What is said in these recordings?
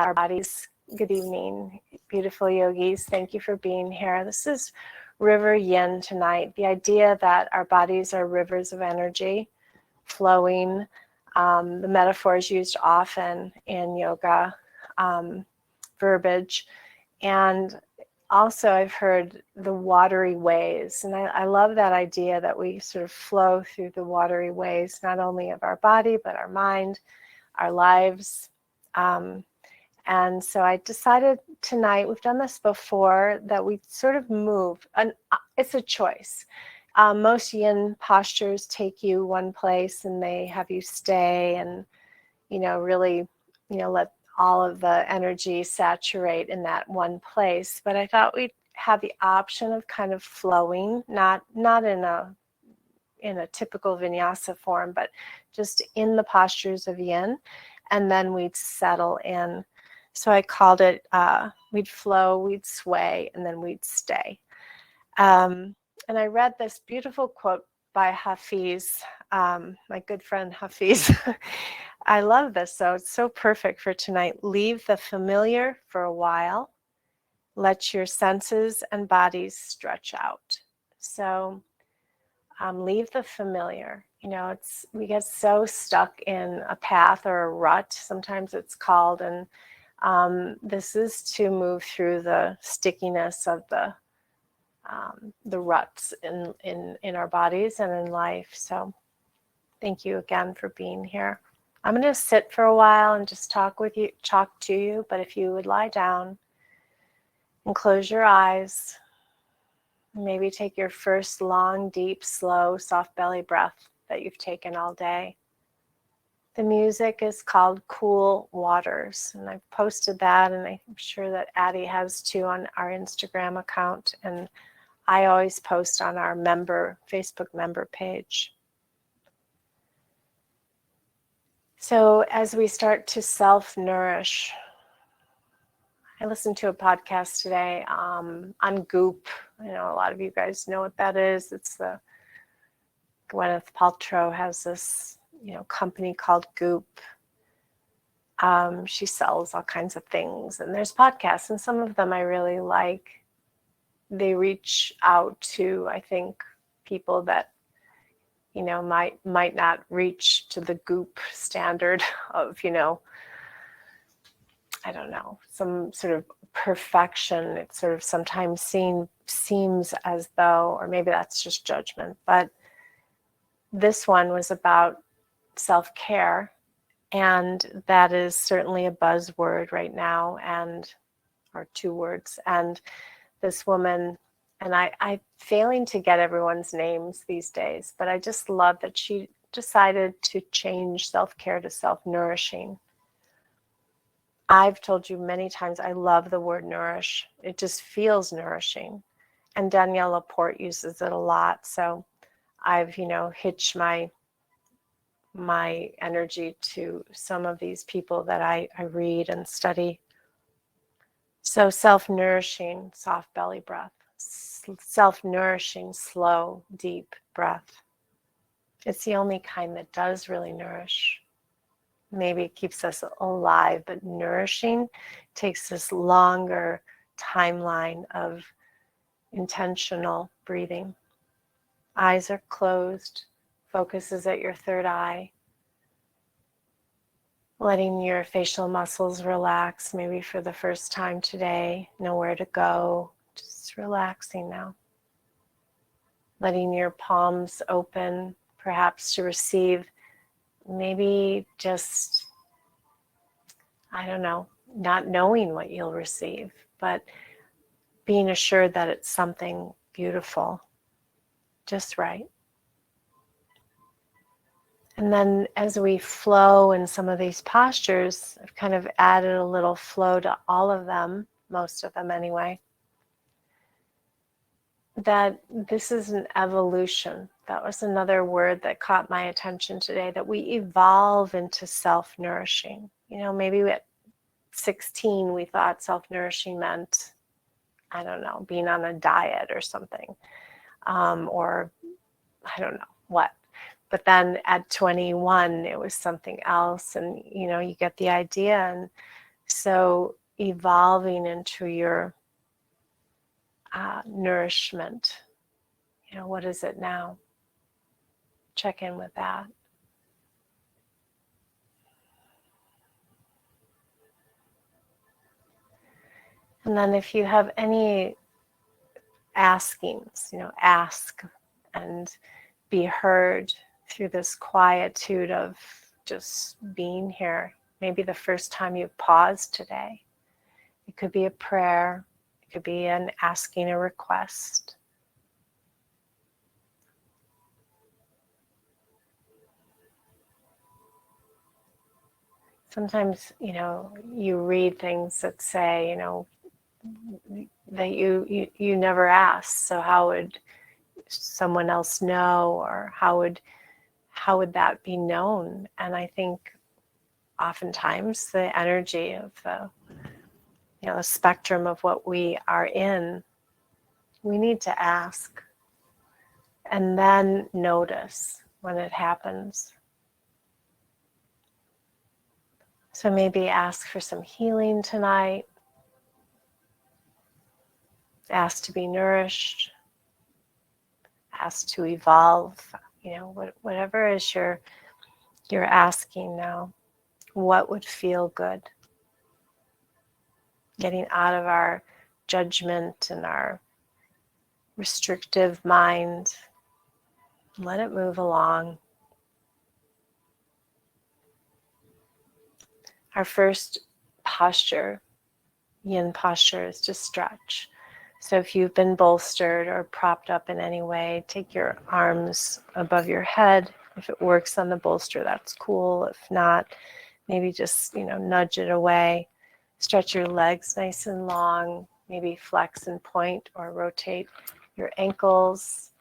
our bodies. Good evening, beautiful yogis. Thank you for being here. This is River Yin tonight. The idea that our bodies are rivers of energy flowing. The metaphor is used often in yoga verbiage. And also I've heard the watery ways. And I love that idea that we sort of flow through the watery ways, not only of our body, but our mind, our lives. And so I decided tonight, we've done this before, that we sort of move. And it's a choice. Most yin postures take you one place and they have you stay and, really, let all of the energy saturate in that one place. But I thought we'd have the option of kind of flowing, not in a typical vinyasa form, but just in the postures of yin, and then we'd settle in. So I called it, we'd flow, we'd sway, and then we'd stay. And I read this beautiful quote by Hafiz, my good friend Hafiz. I love this, so it's so perfect for tonight. Leave the familiar for a while. Let your senses and bodies stretch out. So leave the familiar. We get so stuck in a path or a rut, sometimes it's called, and this is to move through the stickiness of the ruts in our bodies and in life. So thank you again for being here. I'm going to sit for a while and just talk to you, but if you would lie down and close your eyes, maybe take your first long, deep, slow, soft belly breath that you've taken all day. The music is called Cool Waters, and I've posted that, and I'm sure that Addie has too on our Instagram account, and I always post on our Facebook member page. So as we start to self-nourish, I listened to a podcast today on Goop. A lot of you guys know what that is. It's Gwyneth Paltrow has this company called Goop. She sells all kinds of things, and there's podcasts, and some of them I really like. They reach out to, I think, people that might not reach to the Goop standard of I don't know, some sort of perfection. It sort of sometimes seems as though, or maybe that's just judgment, but this one was about self-care, and that is certainly a buzzword right now, or two words. And this woman, and I'm failing to get everyone's names these days, but I just love that she decided to change self-care to self-nourishing. I've told you many times I love the word nourish. It just feels nourishing. And Danielle Laporte uses it a lot. So I've, hitched my energy to some of these people that I read and study. So self-nourishing, soft belly breath. Self-nourishing, slow, deep breath. It's the only kind that does really nourish. Maybe it keeps us alive, but nourishing takes this longer timeline of intentional breathing. Eyes are closed. Focus is at your third eye. Letting your facial muscles relax, maybe for the first time today. Nowhere to go. Just relaxing now. Letting your palms open, perhaps to receive, maybe just, I don't know, not knowing what you'll receive, but being assured that it's something beautiful, just right. And then as we flow in some of these postures, I've kind of added a little flow to all of them, most of them anyway, that this is an evolution. That was another word that caught my attention today, that we evolve into self-nourishing. Maybe at 16 we thought self-nourishing meant, I don't know, being on a diet or something, or I don't know what. But then at 21 it was something else, and you get the idea. And So evolving into your nourishment. What is it now? Check in with that. And then if you have any askings, ask and be heard through this quietude of just being here. Maybe the first time you've paused today. It could be a prayer. It could be an asking a request. Sometimes, you read things that say, that you never asked. So how would someone else know, or how would that be known? And I think oftentimes the energy of the spectrum of what we are in, we need to ask and then notice when it happens. So maybe ask for some healing tonight. Ask to be nourished. Ask to evolve. Whatever is you're asking now, what would feel good? Getting out of our judgment and our restrictive mind. Let it move along. Our first posture, yin posture, is to stretch. So if you've been bolstered or propped up in any way, take your arms above your head. If it works on the bolster, that's cool. If not, maybe just, nudge it away. Stretch your legs nice and long. Maybe flex and point or rotate your ankles.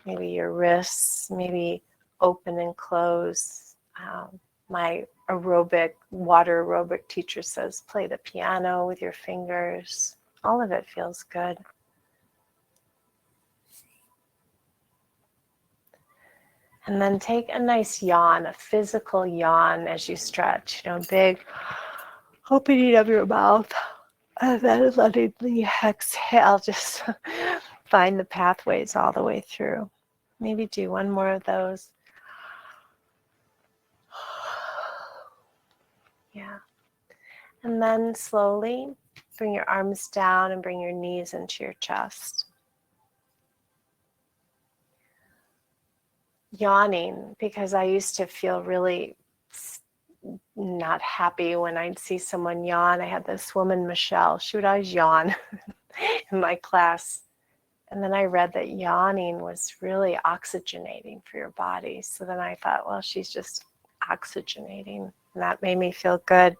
Maybe your wrists. Maybe open and close. My water aerobic teacher says, play the piano with your fingers. All of it feels good. And then take a nice yawn, a physical yawn as you stretch. Big opening of your mouth. And then letting the exhale just find the pathways all the way through. Maybe do one more of those. Yeah. And then slowly bring your arms down and bring your knees into your chest. Yawning, because I used to feel really not happy when I'd see someone yawn. I had this woman, Michelle, she would always yawn in my class. And then I read that yawning was really oxygenating for your body. So then I thought, well, she's just oxygenating. And that made me feel good.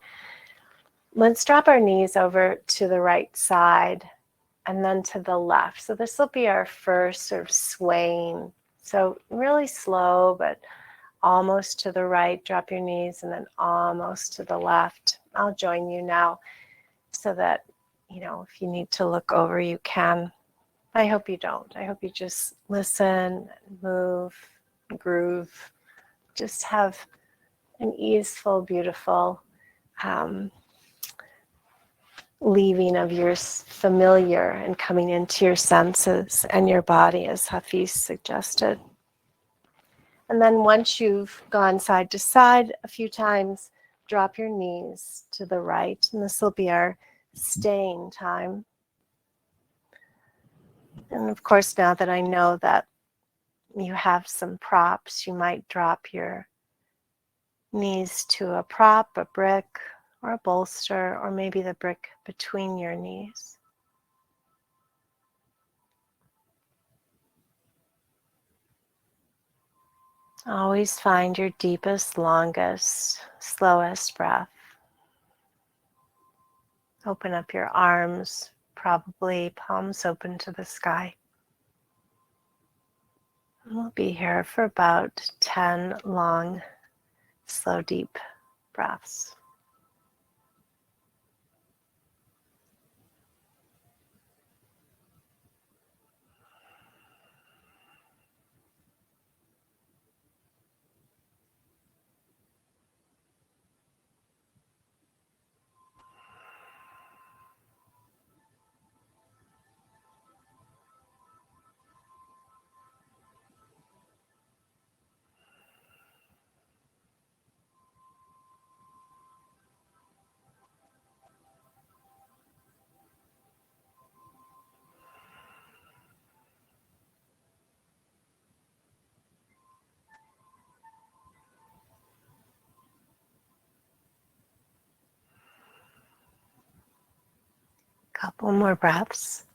Let's drop our knees over to the right side and then to the left. So this will be our first sort of swaying. So really slow, but almost to the right. Drop your knees and then almost to the left. I'll join you now so that, if you need to look over, you can. I hope you don't. I hope you just listen, move, groove. Just have an easeful, beautiful leaving of your familiar and coming into your senses and your body, as Hafiz suggested. And then once you've gone side to side a few times, drop your knees to the right. And this will be our staying time. And of course, now that I know that you have some props, you might drop your knees to a prop, a brick, or a bolster, or maybe the brick between your knees. Always find your deepest, longest, slowest breath. Open up your arms, probably palms open to the sky. We'll be here for about 10 long, slow, deep breaths. Couple more breaths.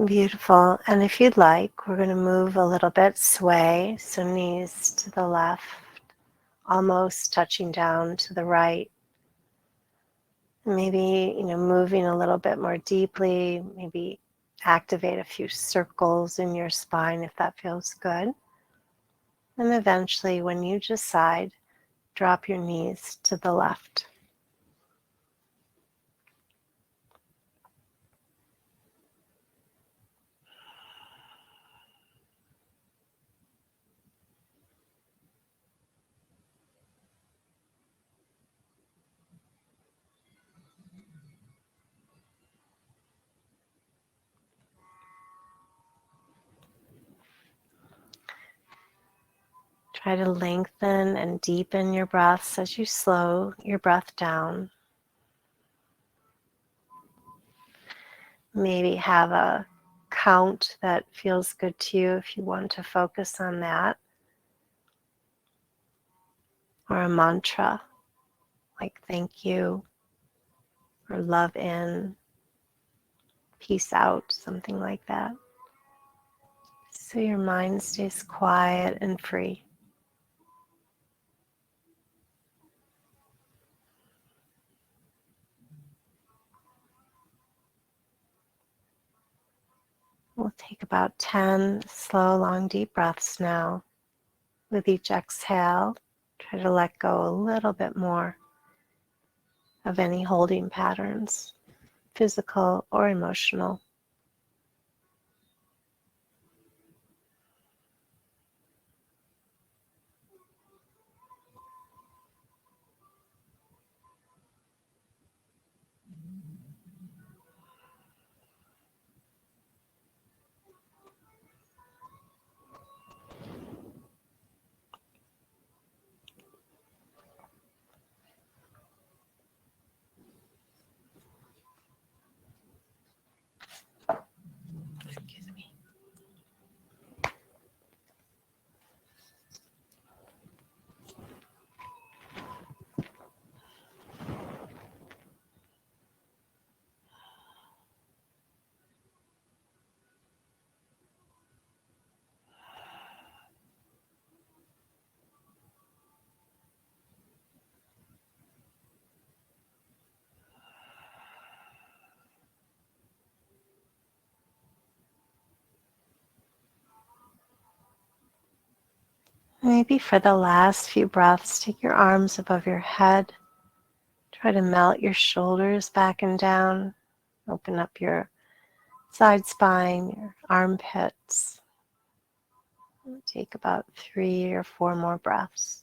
Beautiful. And if you'd like, we're going to move a little bit, sway, so knees to the left, almost touching down to the right. Maybe, moving a little bit more deeply, maybe activate a few circles in your spine if that feels good. And eventually, when you decide, drop your knees to the left. Try to lengthen and deepen your breaths as you slow your breath down. Maybe have a count that feels good to you if you want to focus on that. Or a mantra like thank you, or love in, peace out, something like that. So your mind stays quiet and free. We'll take about 10 slow, long, deep breaths now. With each exhale, try to let go a little bit more of any holding patterns, physical or emotional. Excuse me. Maybe for the last few breaths, take your arms above your head. Try to melt your shoulders back and down. Open up your side spine, your armpits. Take about 3 or 4 more breaths.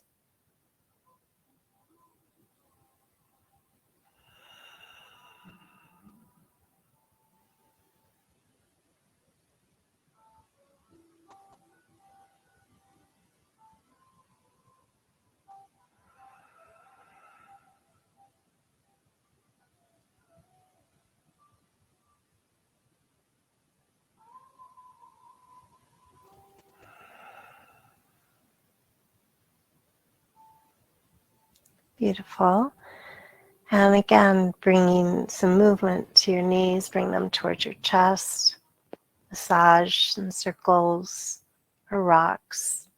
Beautiful. And again, bringing some movement to your knees, bring them towards your chest. Massage some circles or rocks.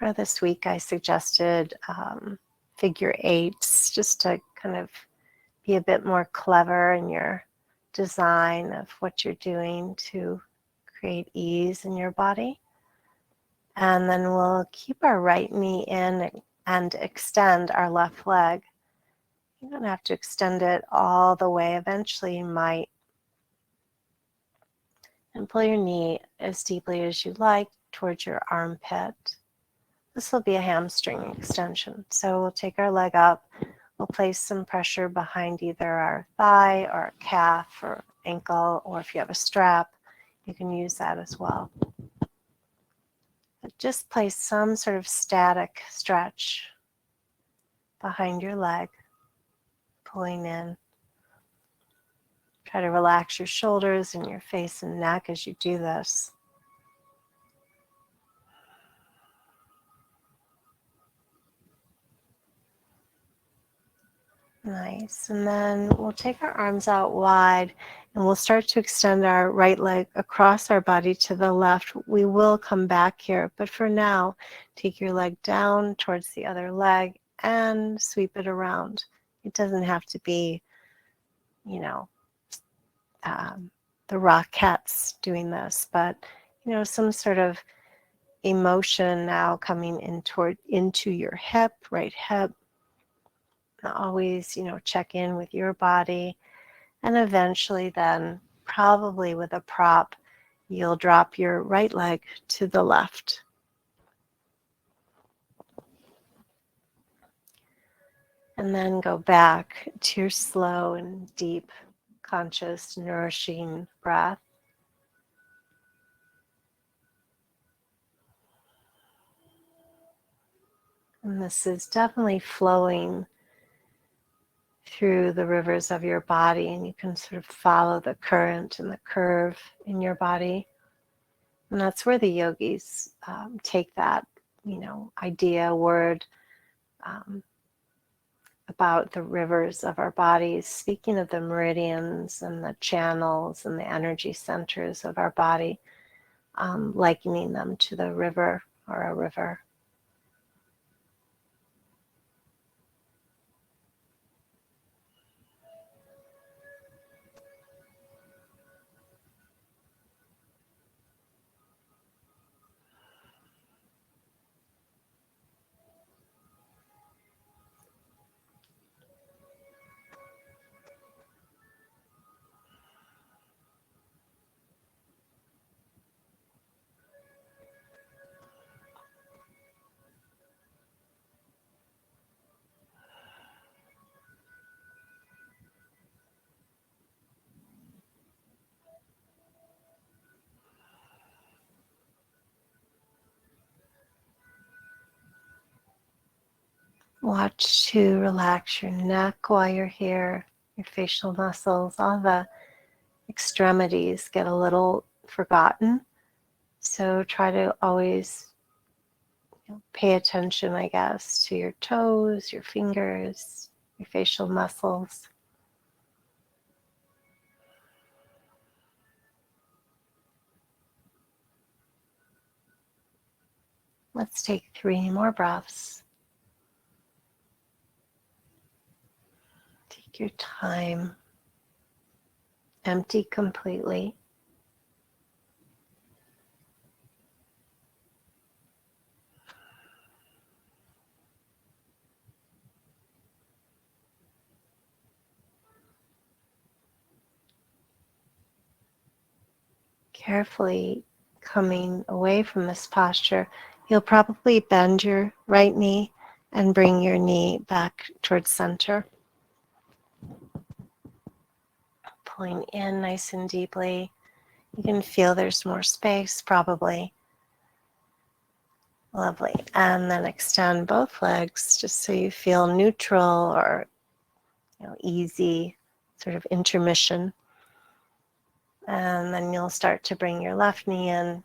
Or this week I suggested figure eights, just to kind of be a bit more clever in your design of what you're doing to create ease in your body. And then we'll keep our right knee in and extend our left leg. You don't have to extend it all the way. Eventually you might. And pull your knee as deeply as you like towards your armpit. This will be a hamstring extension. So we'll take our leg up. We'll place some pressure behind either our thigh or our calf or ankle, or if you have a strap, you can use that as well. But just place some sort of static stretch behind your leg, pulling in. Try to relax your shoulders and your face and neck as you do this. Nice. And then we'll take our arms out wide and we'll start to extend our right leg across our body to the left. We will come back here, but for now, take your leg down towards the other leg and sweep it around. It doesn't have to be, you know, the Rockettes doing this, but, some sort of emotion now coming into your hip, right hip. Always, check in with your body, and eventually then, probably with a prop, you'll drop your right leg to the left. And then go back to your slow and deep, conscious, nourishing breath. And this is definitely flowing through the rivers of your body, and you can sort of follow the current and the curve in your body. And that's where the yogis take that, idea, word about the rivers of our bodies, speaking of the meridians and the channels and the energy centers of our body, likening them to the river or a river. Watch to relax your neck while you're here, your facial muscles, all the extremities get a little forgotten. So try to always pay attention, I guess, to your toes, your fingers, your facial muscles. Let's take 3 more breaths. Take your time. Empty completely. Carefully coming away from this posture, you'll probably bend your right knee and bring your knee back towards center. Pulling in nice and deeply. You can feel there's more space, probably. Lovely. And then extend both legs just so you feel neutral or easy sort of intermission. And then you'll start to bring your left knee in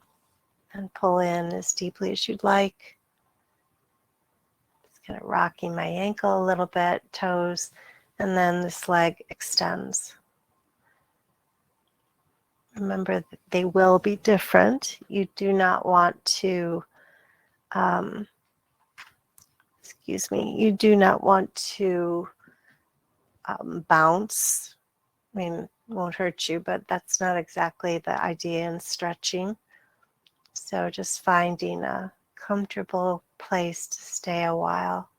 and pull in as deeply as you'd like. Just kind of rocking my ankle a little bit, toes, and then this leg extends. Remember that they will be different. You do not want to, you do not want to bounce. I mean, it won't hurt you, but that's not exactly the idea in stretching. So just finding a comfortable place to stay a while.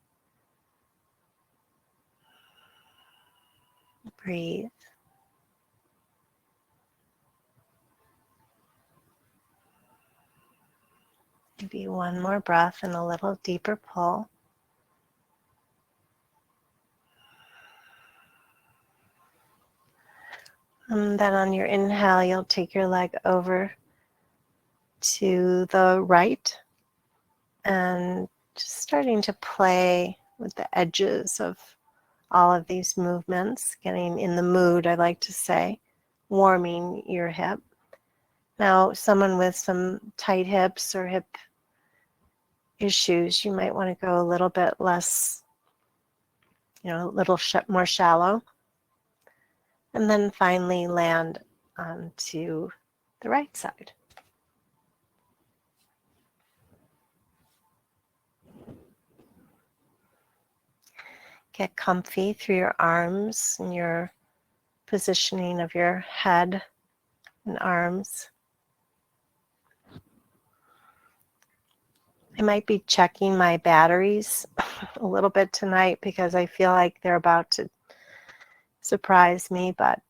Breathe. Maybe one more breath and a little deeper pull. And then on your inhale, you'll take your leg over to the right and just starting to play with the edges of all of these movements, getting in the mood, I like to say, warming your hip. Now, someone with some tight hips or hip issues, you might want to go a little bit less, a little more shallow. And then finally land onto the right side. Get comfy through your arms and your positioning of your head and arms. I might be checking my batteries a little bit tonight because I feel like they're about to surprise me, but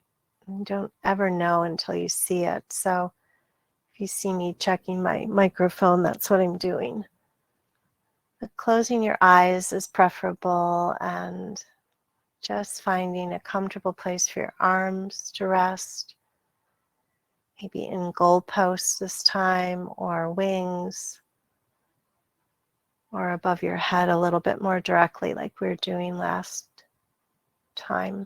you don't ever know until you see it. So if you see me checking my microphone, that's what I'm doing. But closing your eyes is preferable, and just finding a comfortable place for your arms to rest. Maybe in goalposts this time, or wings, or above your head a little bit more directly like we were doing last time.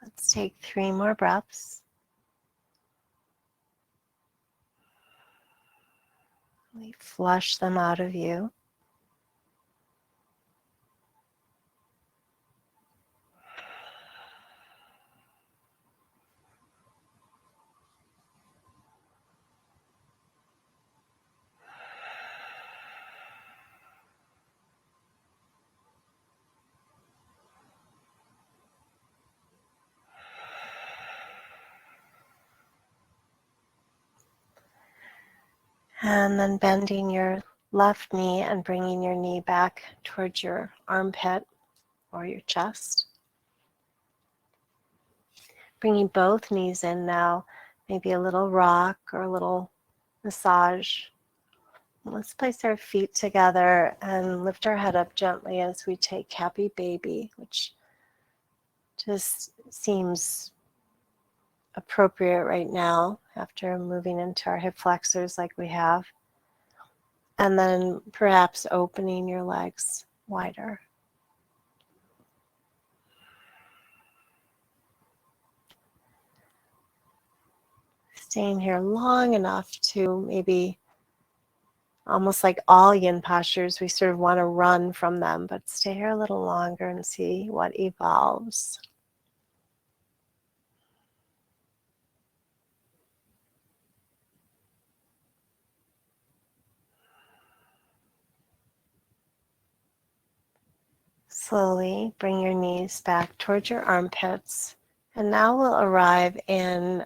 Let's take 3 more breaths. We flush them out of you. And then bending your left knee and bringing your knee back towards your armpit or your chest. Bringing both knees in now, maybe a little rock or a little massage. Let's place our feet together and lift our head up gently as we take Happy Baby, which just seems appropriate right now after moving into our hip flexors like we have. And then perhaps opening your legs wider. Staying here long enough to maybe, almost like all yin postures, we sort of want to run from them, but stay here a little longer and see what evolves. Slowly bring your knees back towards your armpits, and now we'll arrive in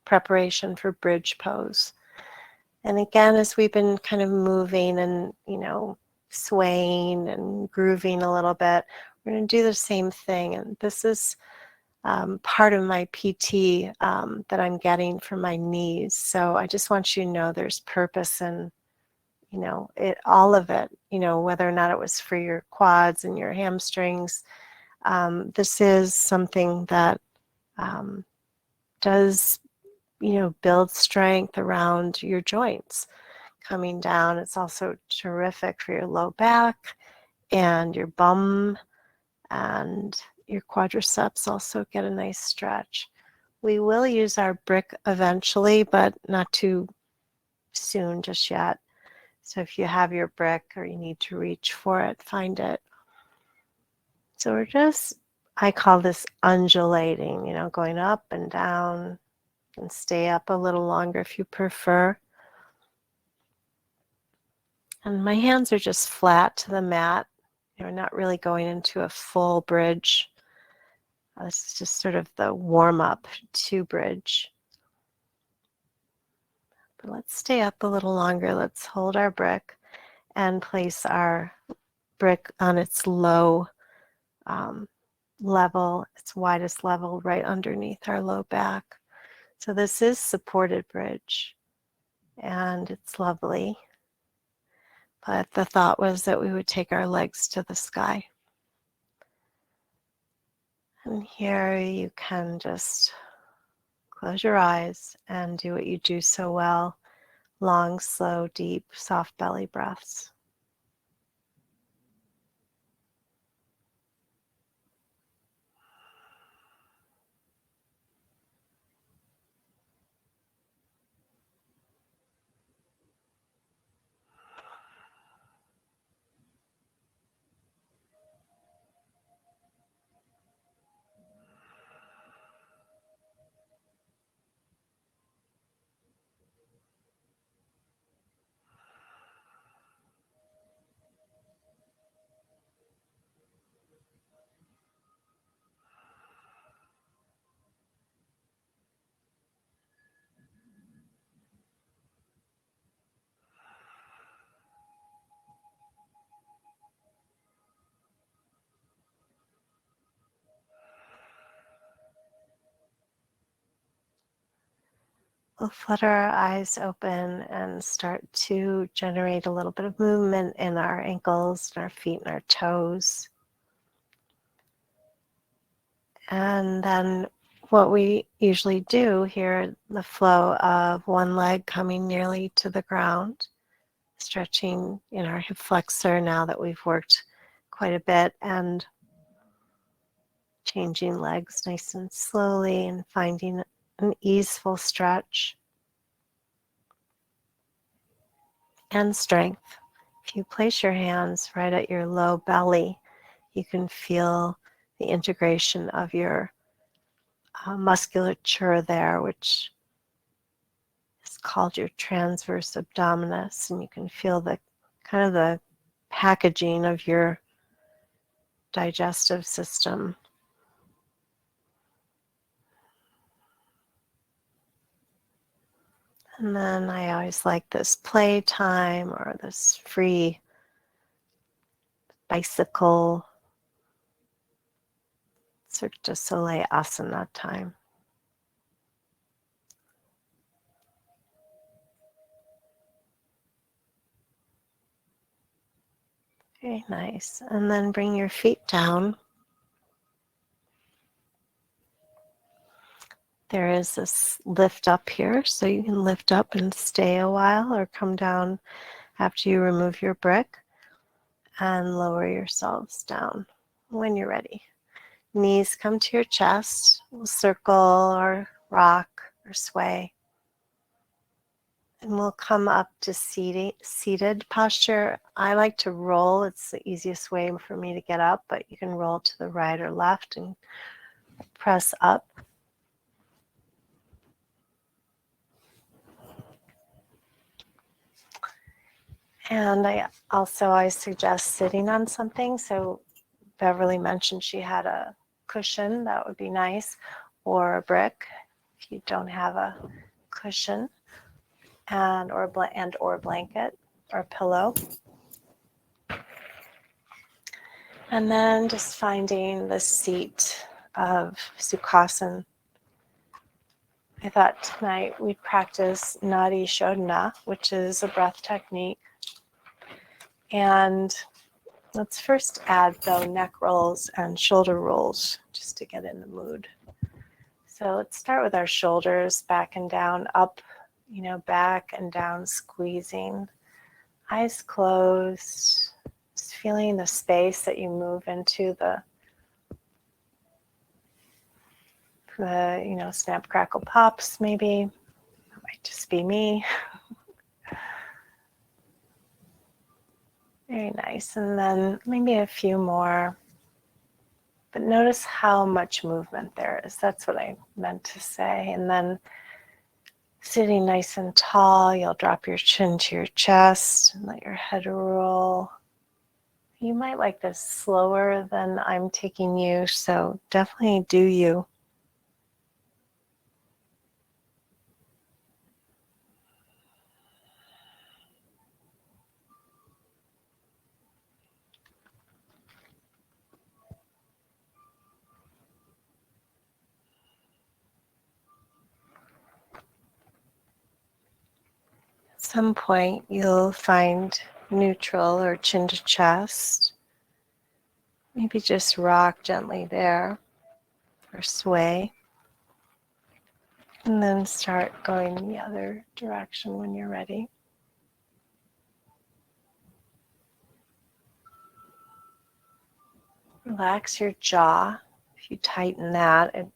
preparation for bridge pose. And again, as we've been kind of moving and, swaying and grooving a little bit, we're going to do the same thing. And this is part of my PT that I'm getting for my knees. So I just want you to know there's purpose in, all of it, whether or not it was for your quads and your hamstrings. This is something that does, build strength around your joints coming down. It's also terrific for your low back and your bum, and your quadriceps also get a nice stretch. We will use our brick eventually, but not too soon just yet. So if you have your brick or you need to reach for it, find it. So we're just, I call this undulating, going up and down, and stay up a little longer if you prefer. And my hands are just flat to the mat. Not really going into a full bridge. This is just sort of the warm up to bridge. But let's stay up a little longer. Let's hold our brick and place our brick on its low level, its widest level, right underneath our low back. So this is supported bridge, and it's lovely. But the thought was that we would take our legs to the sky. And here you can just close your eyes and do what you do so well. Long, slow, deep, soft belly breaths. We'll flutter our eyes open and start to generate a little bit of movement in our ankles, and our feet, and our toes. And then what we usually do here, the flow of one leg coming nearly to the ground, stretching in our hip flexor now that we've worked quite a bit, and changing legs nice and slowly and finding an easeful stretch and strength. If you place your hands right at your low belly, you can feel the integration of your musculature there, which is called your transverse abdominis, and you can feel the kind of the packaging of your digestive system. And then I always like this playtime or this free bicycle Cirque du Soleil asana time. Very nice. And then bring your feet down. There is this lift up here, so you can lift up and stay a while, or come down after you remove your brick and lower yourselves down when you're ready. Knees come to your chest. We'll circle or rock or sway. And we'll come up to seated posture. I like to roll. It's the easiest way for me to get up, but you can roll to the right or left and press up. And I suggest sitting on something. So Beverly mentioned she had a cushion. That would be nice. Or a brick if you don't have a cushion. Or a blanket or a pillow. And then just finding the seat of Sukhasana. I thought tonight we'd practice Nadi Shodhana, which is a breath technique. And let's first add, though, neck rolls and shoulder rolls just to get in the mood. So let's start with our shoulders, back and down, up, back and down, squeezing. Eyes closed, just feeling the space that you move into the snap, crackle, pops maybe. It might just be me. Very nice. And then maybe a few more. But notice how much movement there is. That's what I meant to say. And then sitting nice and tall, you'll drop your chin to your chest and let your head roll. You might like this slower than I'm taking you, so definitely do you. At some point, you'll find neutral or chin to chest. Maybe just rock gently there or sway. And then start going the other direction when you're ready. Relax your jaw. If you tighten that, it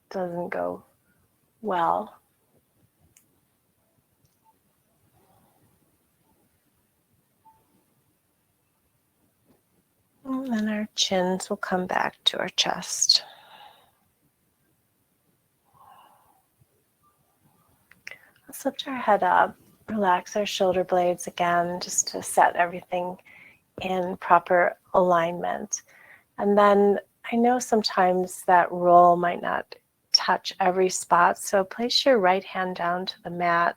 doesn't go well. And then our chins will come back to our chest. Let's lift our head up, relax our shoulder blades again, just to set everything in proper alignment. And then I know sometimes that roll might not touch every spot, so place your right hand down to the mat,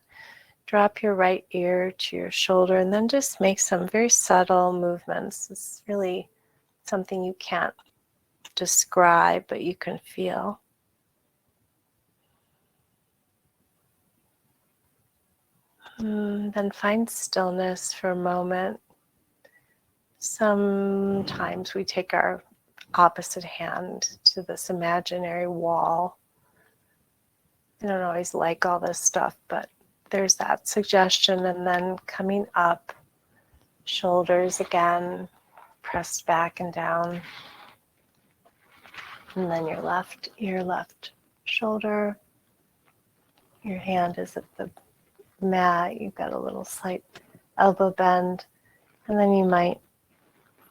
drop your right ear to your shoulder, and then just make some very subtle movements. It's really something you can't describe, but you can feel. Then find stillness for a moment. Sometimes we take our opposite hand to this imaginary wall. I don't always like all this stuff, but there's that suggestion. And then coming up, shoulders again, pressed back and down. And then your left ear, left shoulder. Your hand is at the mat. You've got a little slight elbow bend. And then you might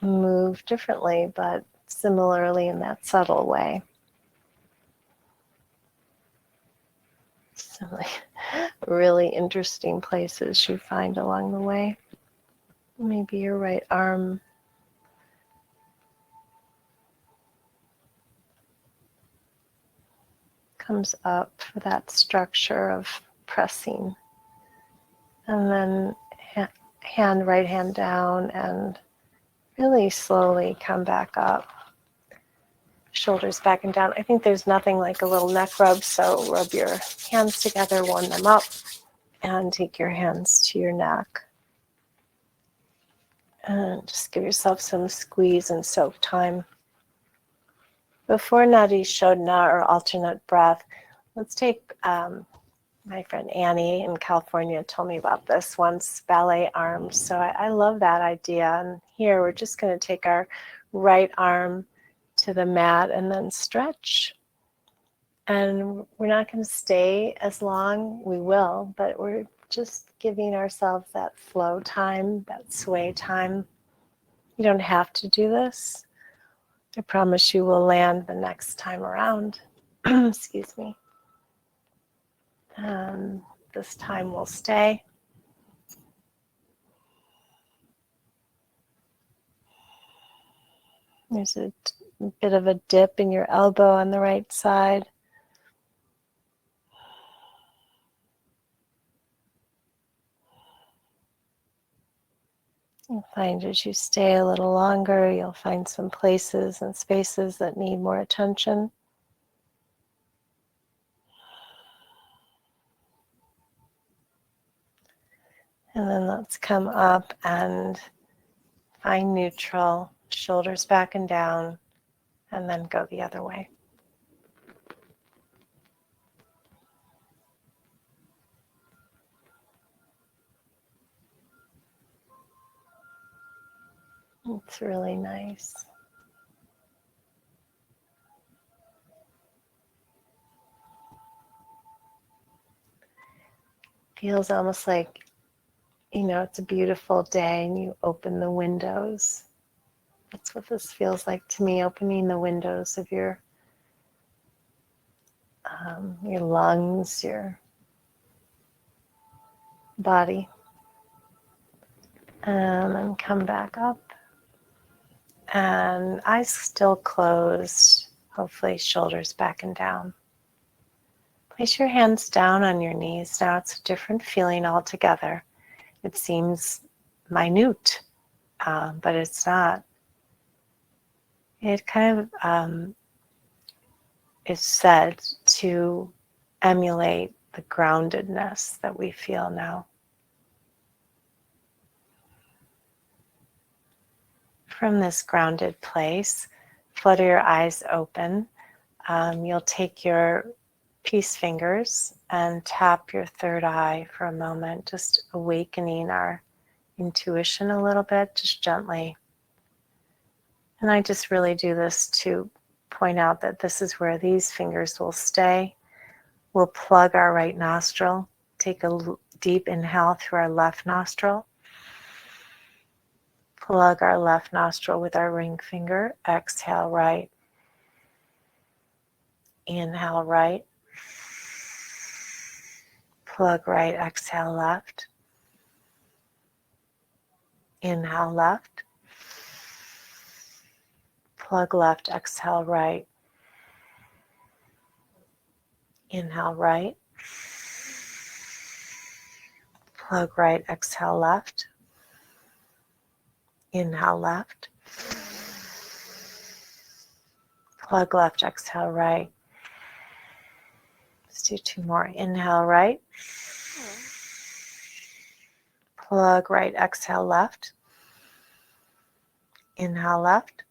move differently, but similarly in that subtle way. Some really interesting places you find along the way. Maybe your right arm comes up for that structure of pressing. And then right hand down and really slowly come back up. Shoulders back and down. I think there's nothing like a little neck rub, so rub your hands together, warm them up, and take your hands to your neck. And just give yourself some squeeze and soak time. Before Nadi Shodhana or alternate breath, let's take my friend Annie in California told me about this once, ballet arms. So I love that idea. And here we're just going to take our right arm to the mat and then stretch. And we're not going to stay as long. We will, but we're just giving ourselves that flow time, that sway time. You don't have to do this. I promise you will land the next time around. Excuse me. This time we'll stay. There's a bit of a dip in your elbow on the right side. You'll find as you stay a little longer, you'll find some places and spaces that need more attention. And then let's come up and find neutral, shoulders back and down, and then go the other way. It's really nice. Feels almost like it's a beautiful day and you open the windows. That's what this feels like to me, opening the windows of your lungs, your body. And then come back up. And eyes still closed, hopefully shoulders back and down. Place your hands down on your knees. Now it's a different feeling altogether. It seems minute, but it's not. It kind of is said to emulate the groundedness that we feel now. From this grounded place, flutter your eyes open. You'll take your peace fingers and tap your third eye for a moment, just awakening our intuition a little bit, just gently. And I just really do this to point out that this is where these fingers will stay. We'll plug our right nostril, take a deep inhale through our left nostril. Plug our left nostril with our ring finger. Exhale right. Inhale right. Plug right, exhale left. Inhale left. Plug left, exhale right. Inhale right. Plug right, exhale left. Inhale left. Plug left, exhale right. Let's do two more. Inhale right. Plug right, exhale left. Inhale left.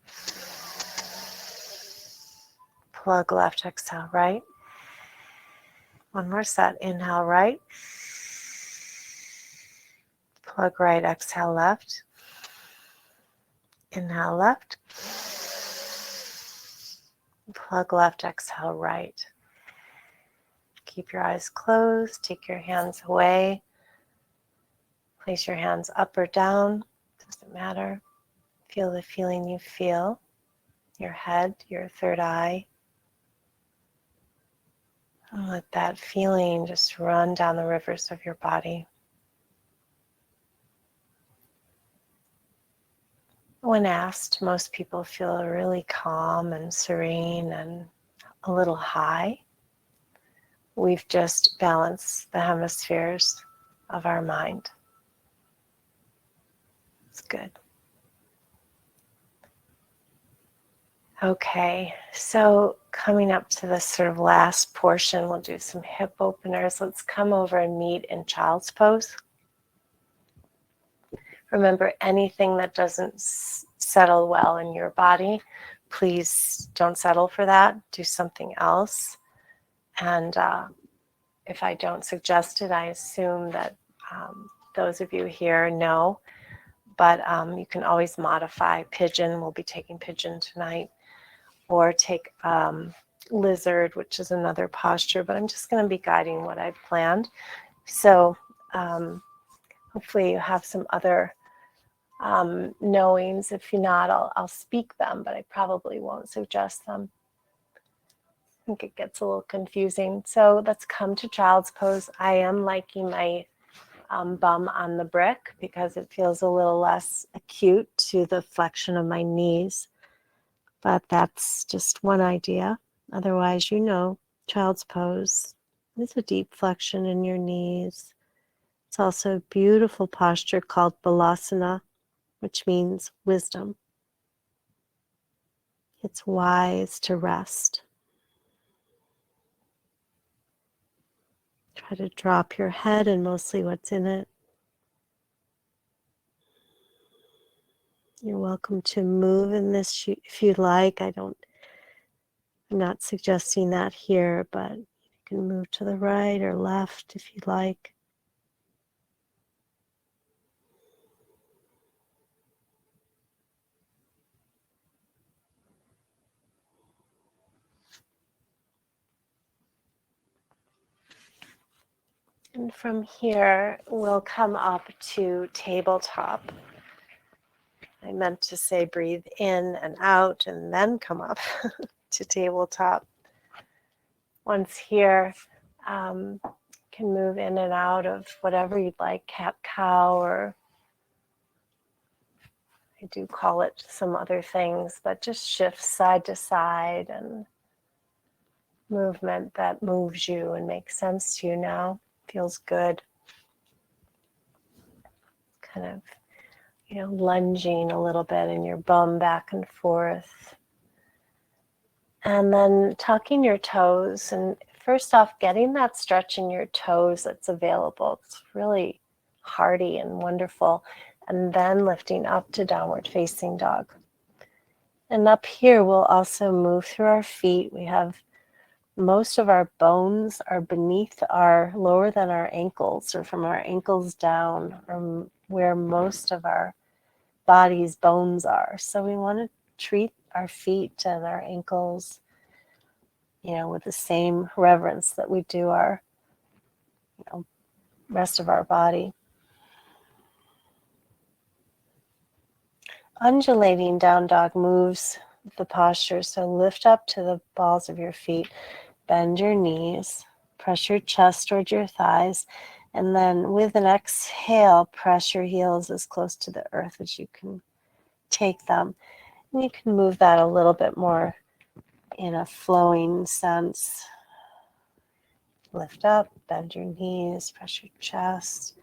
Plug left, exhale right. One more set. Inhale right. Plug right, exhale left. Inhale left. Plug left, exhale right. Keep your eyes closed. Take your hands away. Place your hands up or down. Doesn't matter. Feel the feeling you feel. Your head, your third eye. And let that feeling just run down the rivers of your body. When asked, most people feel really calm and serene and a little high. We've just balanced the hemispheres of our mind. It's good. Okay, so coming up to this sort of last portion, we'll do some hip openers. Let's come over and meet in child's pose. Remember, anything that doesn't settle well in your body, please don't settle for that. Do something else. And if I don't suggest it, I assume that those of you here know. But you can always modify pigeon. We'll be taking pigeon tonight. Or take lizard, which is another posture. But I'm just going to be guiding what I've planned. So hopefully you have some other knowings. If you're not, I'll speak them, but I probably won't suggest them. I think it gets a little confusing. So let's come to child's pose. I am liking my bum on the brick because it feels a little less acute to the flexion of my knees. But that's just one idea. Otherwise, child's pose is a deep flexion in your knees. It's also a beautiful posture called balasana, which means wisdom. It's wise to rest. Try to drop your head and mostly what's in it. You're welcome to move in this if you'd like. I'm not suggesting that here, but you can move to the right or left if you'd like. And from here, we'll come up to tabletop. I meant to say breathe in and out and then come up to tabletop. Once here, can move in and out of whatever you'd like, cat, cow, or I do call it some other things, but just shift side to side and movement that moves you and makes sense to you now, feels good. Kind of, lunging a little bit in your bum back and forth. And then tucking your toes, and first off, getting that stretch in your toes that's available. It's really hearty and wonderful. And then lifting up to downward facing dog. And up here, we'll also move through our feet. We have most of our bones are beneath our, lower than our ankles, or from our ankles down, or where most of our body's bones are. So we want to treat our feet and our ankles, with the same reverence that we do our, rest of our body. Undulating down dog moves the posture. So lift up to the balls of your feet, bend your knees, press your chest towards your thighs, and then with an exhale, press your heels as close to the earth as you can take them. And you can move that a little bit more in a flowing sense. Lift up, bend your knees, press your chest,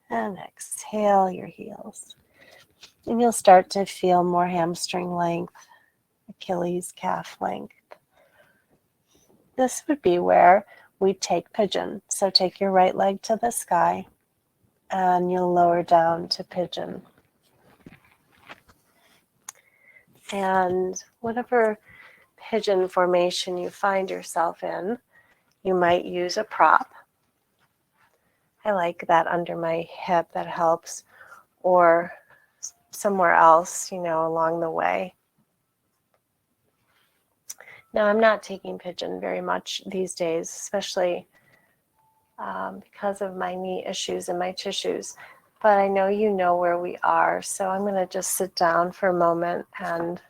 and exhale your heels. And you'll start to feel more hamstring length, Achilles calf length. This would be where we take pigeon. So take your right leg to the sky and you'll lower down to pigeon. And whatever pigeon formation you find yourself in, you might use a prop. I like that under my hip, that helps, or somewhere else, along the way. Now, I'm not taking pigeon very much these days, especially because of my knee issues and my tissues. But I know you know where we are, so I'm going to just sit down for a moment and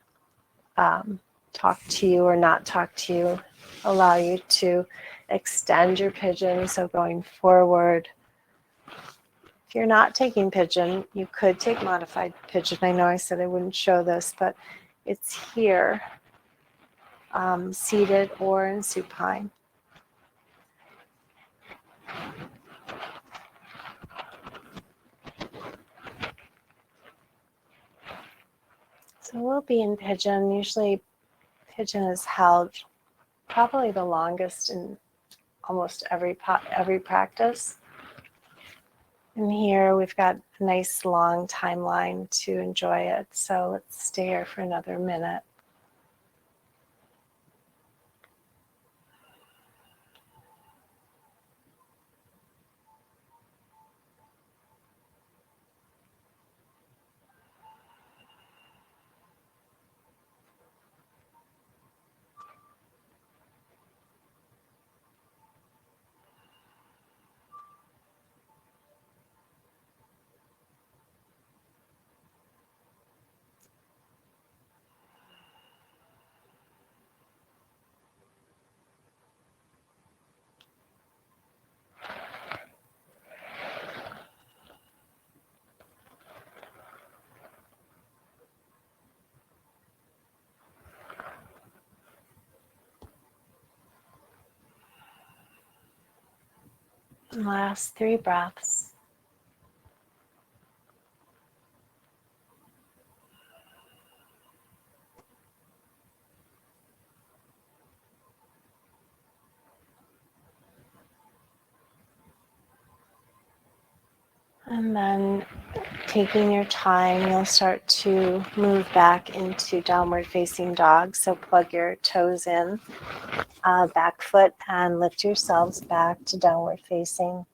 talk to you or not talk to you, allow you to extend your pigeon. So going forward, if you're not taking pigeon, you could take modified pigeon. I know I said I wouldn't show this, but it's here, seated or in supine. So we'll be in pigeon. Usually pigeon is held probably the longest in almost every practice. And here we've got a nice long timeline to enjoy it. So let's stay here for another minute. Last 3 breaths. And then taking your time, you'll start to move back into downward facing dog. So plug your toes in, back foot, and lift yourselves back to downward facing.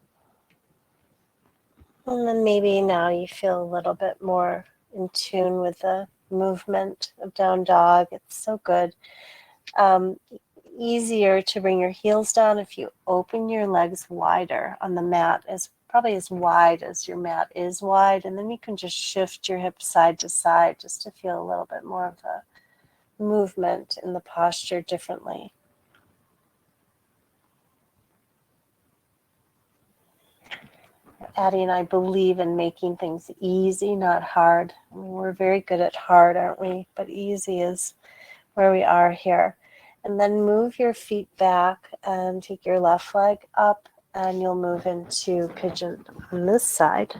And then maybe now you feel a little bit more in tune with the movement of down dog. It's so good. easier to bring your heels down if you open your legs wider on the mat, probably as wide as your mat is wide, and then you can just shift your hips side to side just to feel a little bit more of the movement in the posture differently. Addie and I believe in making things easy, not hard. I mean, we're very good at hard, aren't we? But easy is where we are here. And then move your feet back and take your left leg up, and you'll move into pigeon on this side.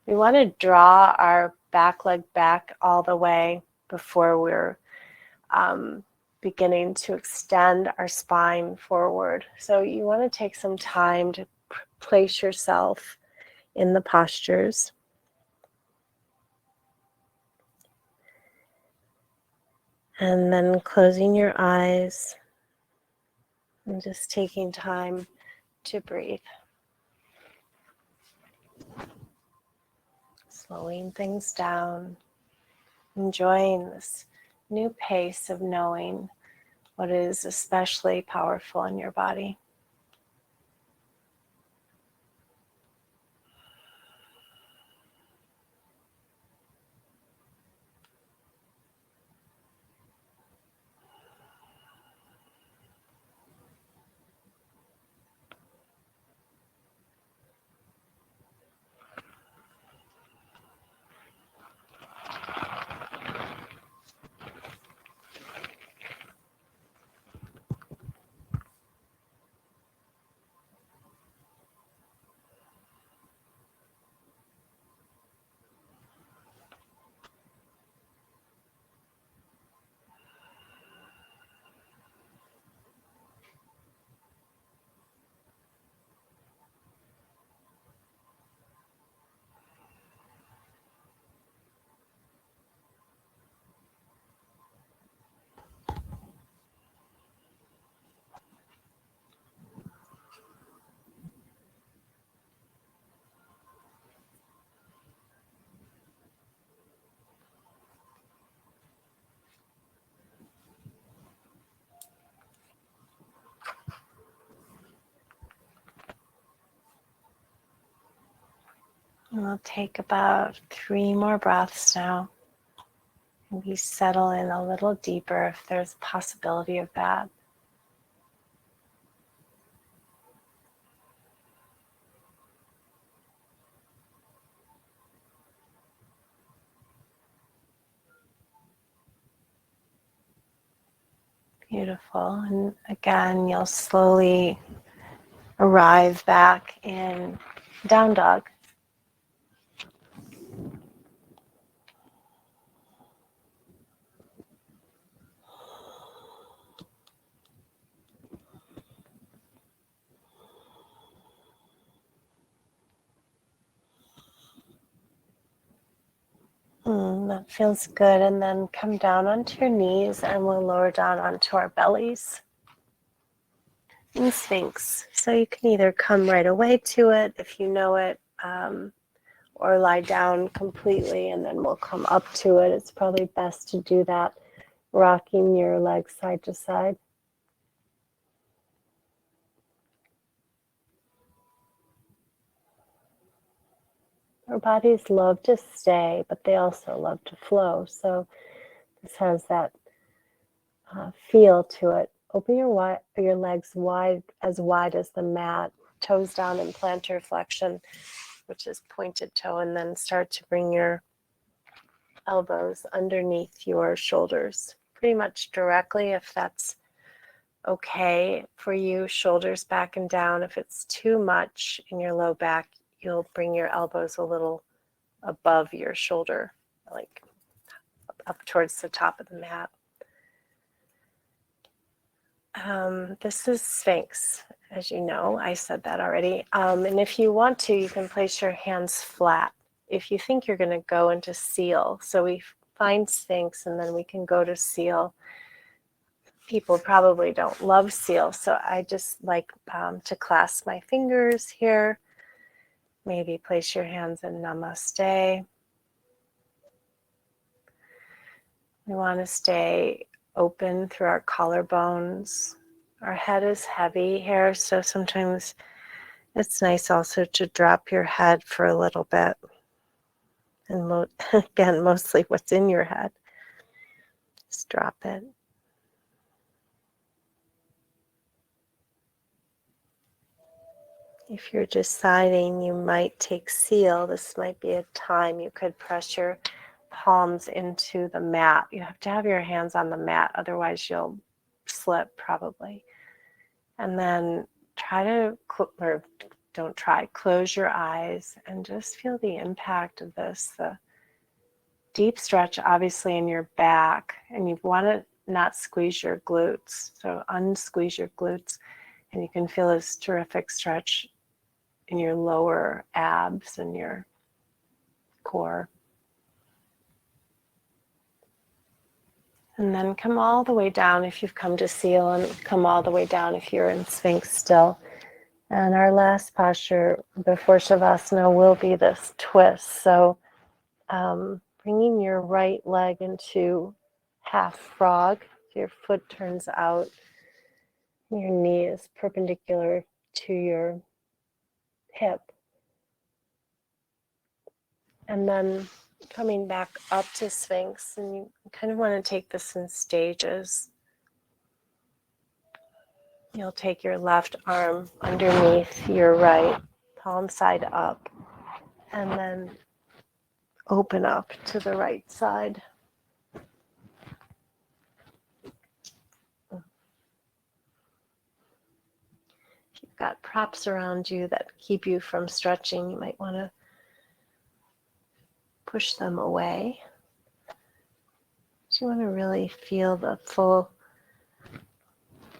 We want to draw our back leg back all the way before we're beginning to extend our spine forward. So you want to take some time to place yourself in the postures. And then closing your eyes and just taking time to breathe. Slowing things down, enjoying this new pace of knowing what is especially powerful in your body. We'll take about 3 more breaths now. Maybe settle in a little deeper if there's a possibility of that. Beautiful. And again, you'll slowly arrive back in down dog. That feels good. And then come down onto your knees and we'll lower down onto our bellies. And Sphinx. So you can either come right away to it if you know it, or lie down completely and then we'll come up to it. It's probably best to do that, rocking your legs side to side. Our bodies love to stay, but they also love to flow. So this has that feel to it. Open your legs wide as the mat, toes down in plantar flexion, which is pointed toe, and then start to bring your elbows underneath your shoulders, pretty much directly if that's okay for you, shoulders back and down. If it's too much in your low back, you'll bring your elbows a little above your shoulder, like up towards the top of the mat. This is Sphinx, as you know. I said that already. And if you want to, you can place your hands flat. If you think you're going to go into seal, so we find Sphinx and then we can go to seal. People probably don't love seal, so I just like to clasp my fingers here. Maybe place your hands in Namaste. We want to stay open through our collarbones. Our head is heavy here, so sometimes it's nice also to drop your head for a little bit. And again, mostly what's in your head. Just drop it. If you're deciding you might take seal, this might be a time you could press your palms into the mat. You have to have your hands on the mat, otherwise you'll slip probably. And then try to, or don't try, close your eyes and just feel the impact of this. The deep stretch obviously in your back, and you want to not squeeze your glutes. So unsqueeze your glutes, and you can feel this terrific stretch in your lower abs and your core. And then come all the way down if you've come to seal, and come all the way down if you're in Sphinx still. And our last posture before Shavasana will be this twist. So bringing your right leg into half frog, your foot turns out, your knee is perpendicular to your hip. And then coming back up to Sphinx, and you kind of want to take this in stages. You'll take your left arm underneath your right, palm side up, and then open up to the right side. If you've got props around you that keep you from stretching, you might want to push them away. So you want to really feel the full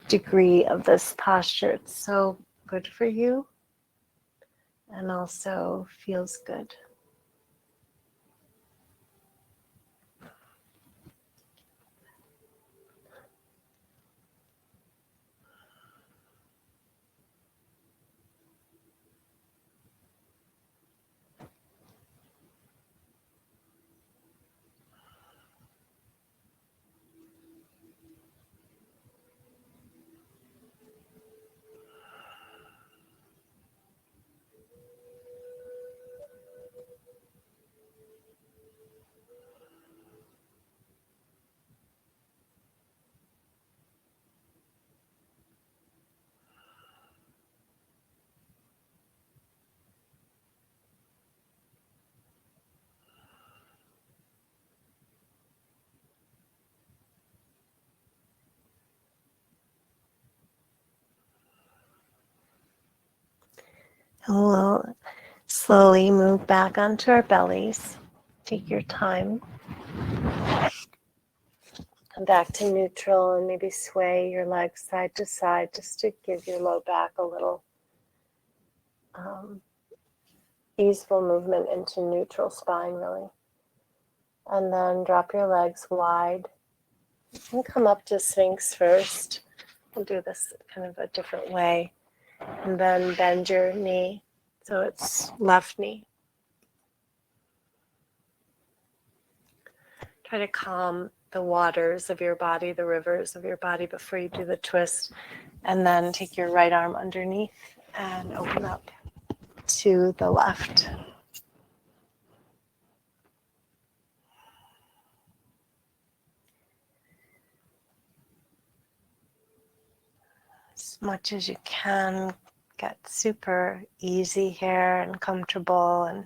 degree of this posture. It's so good for you and also feels good. And we'll slowly move back onto our bellies. Take your time. Come back to neutral and maybe sway your legs side to side just to give your low back a little easeful movement into neutral spine, really. And then drop your legs wide. And come up to Sphinx first. We'll do this kind of a different way. And then bend your knee so it's left knee. Try to calm the waters of your body, the rivers of your body before you do the twist. And then take your right arm underneath and open up to the left. As much as you can, get super easy here and comfortable, and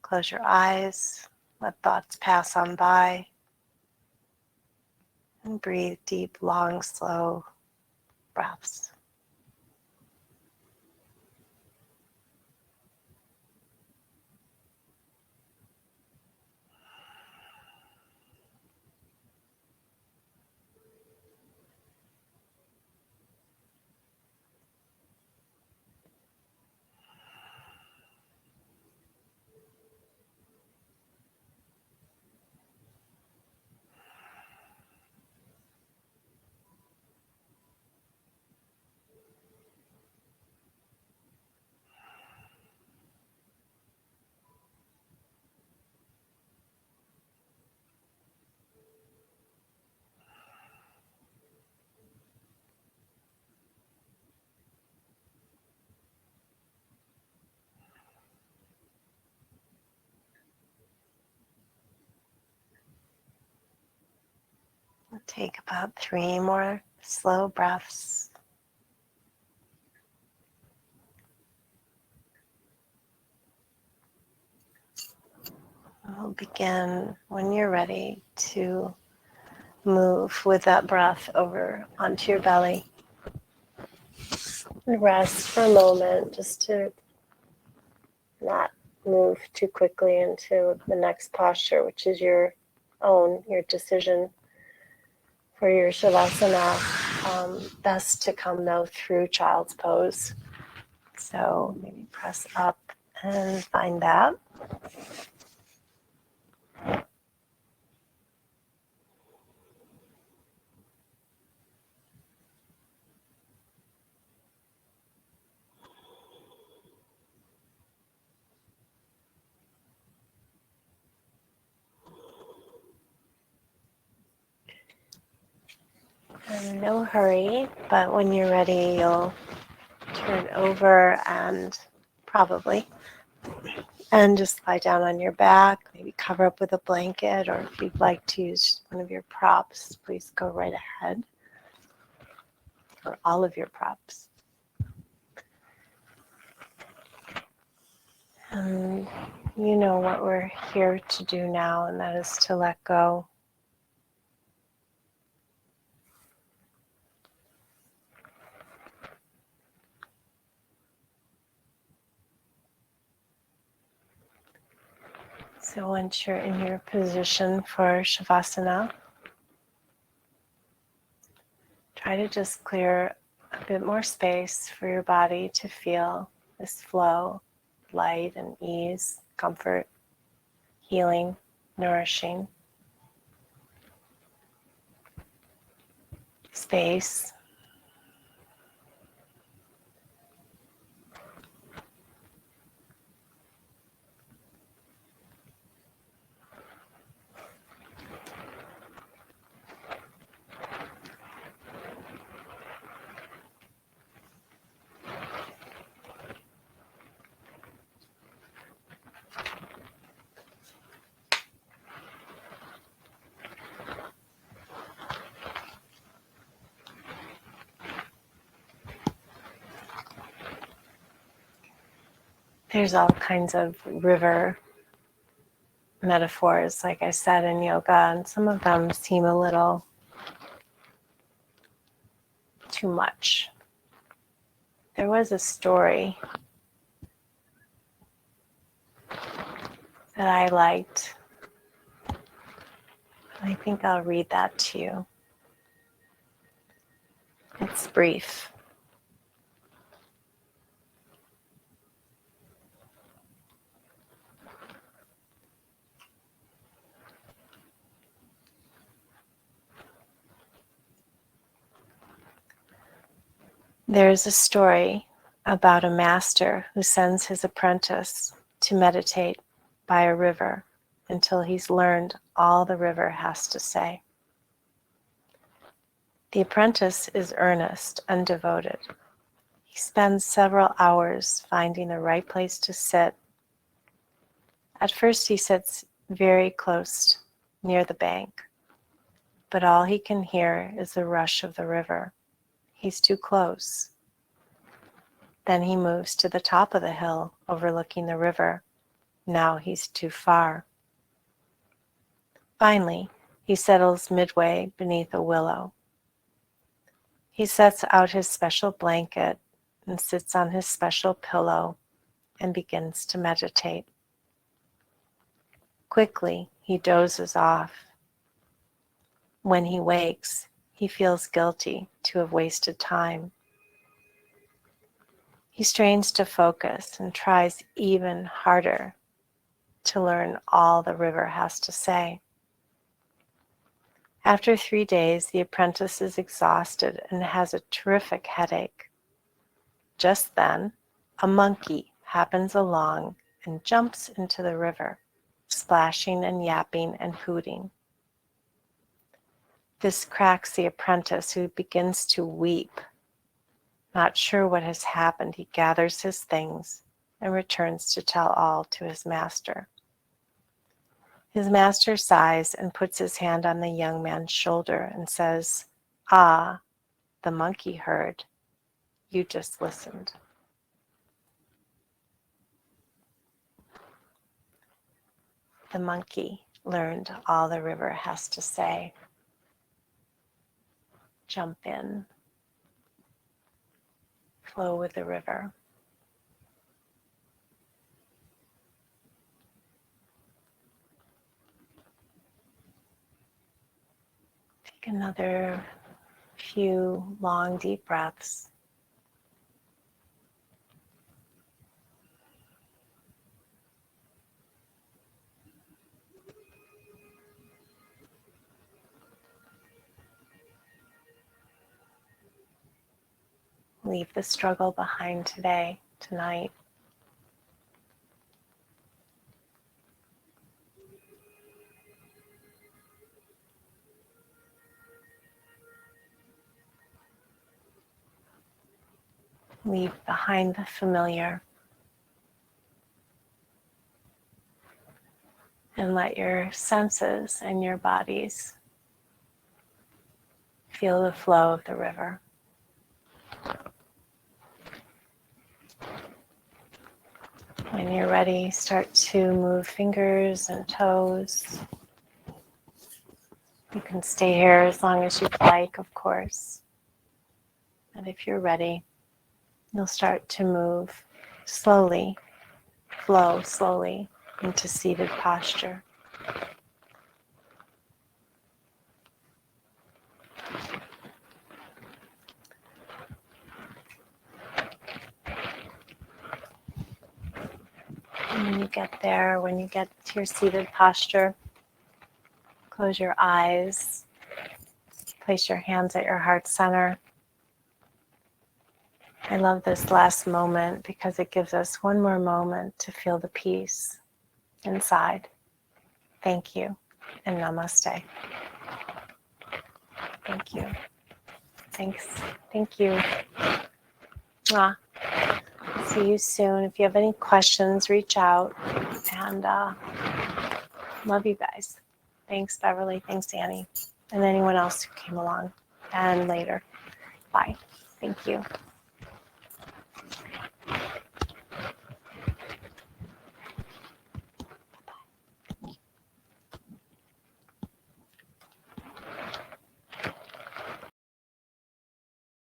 close your eyes. Let thoughts pass on by. And breathe deep, long, slow breaths. Take about 3 more slow breaths. We'll begin when you're ready to move with that breath over onto your belly. And rest for a moment just to not move too quickly into the next posture, which is your own, your decision for your Shavasana. Best to come though through child's pose. So maybe press up and find that. And no hurry, but when you're ready, you'll turn over and just lie down on your back, maybe cover up with a blanket, or if you'd like to use one of your props, please go right ahead, or all of your props. And you know what we're here to do now, and that is to let go. So once you're in your position for Shavasana, try to just clear a bit more space for your body to feel this flow, light and ease, comfort, healing, nourishing. Space. There's all kinds of river metaphors, like I said, in yoga, and some of them seem a little too much. There was a story that I liked. I think I'll read that to you. It's brief. There is a story about a master who sends his apprentice to meditate by a river until he's learned all the river has to say. The apprentice is earnest and devoted. He spends several hours finding the right place to sit. At first he sits very close near the bank, but all he can hear is the rush of the river. He's too close. Then he moves to the top of the hill overlooking the river. Now he's too far. Finally, he settles midway beneath a willow. He sets out his special blanket and sits on his special pillow and begins to meditate. Quickly, he dozes off. When he wakes, he feels guilty to have wasted time. He strains to focus and tries even harder to learn all the river has to say. After 3 days, the apprentice is exhausted and has a terrific headache. Just then, a monkey happens along and jumps into the river, splashing and yapping and hooting. This cracks the apprentice, who begins to weep. Not sure what has happened, he gathers his things and returns to tell all to his master. His master sighs and puts his hand on the young man's shoulder and says, "Ah, the monkey heard. You just listened." The monkey learned all the river has to say. Jump in. Flow with the river. Take another few long, deep breaths. Leave the struggle behind today, tonight. Leave behind the familiar. And let your senses and your bodies feel the flow of the river. When you're ready, start to move fingers and toes. You can stay here as long as you'd like, of course. And if you're ready, you'll start to move slowly, flow slowly into seated posture. And when you get there, when you get to your seated posture, close your eyes, place your hands at your heart center. I love this last moment because it gives us one more moment to feel the peace inside. Thank you and namaste. Thank you. Thanks. Thank you. Mwah. See you soon. If you have any questions, reach out. And love you guys. Thanks, Beverly. Thanks, Annie. And anyone else who came along and later. Bye. Thank you.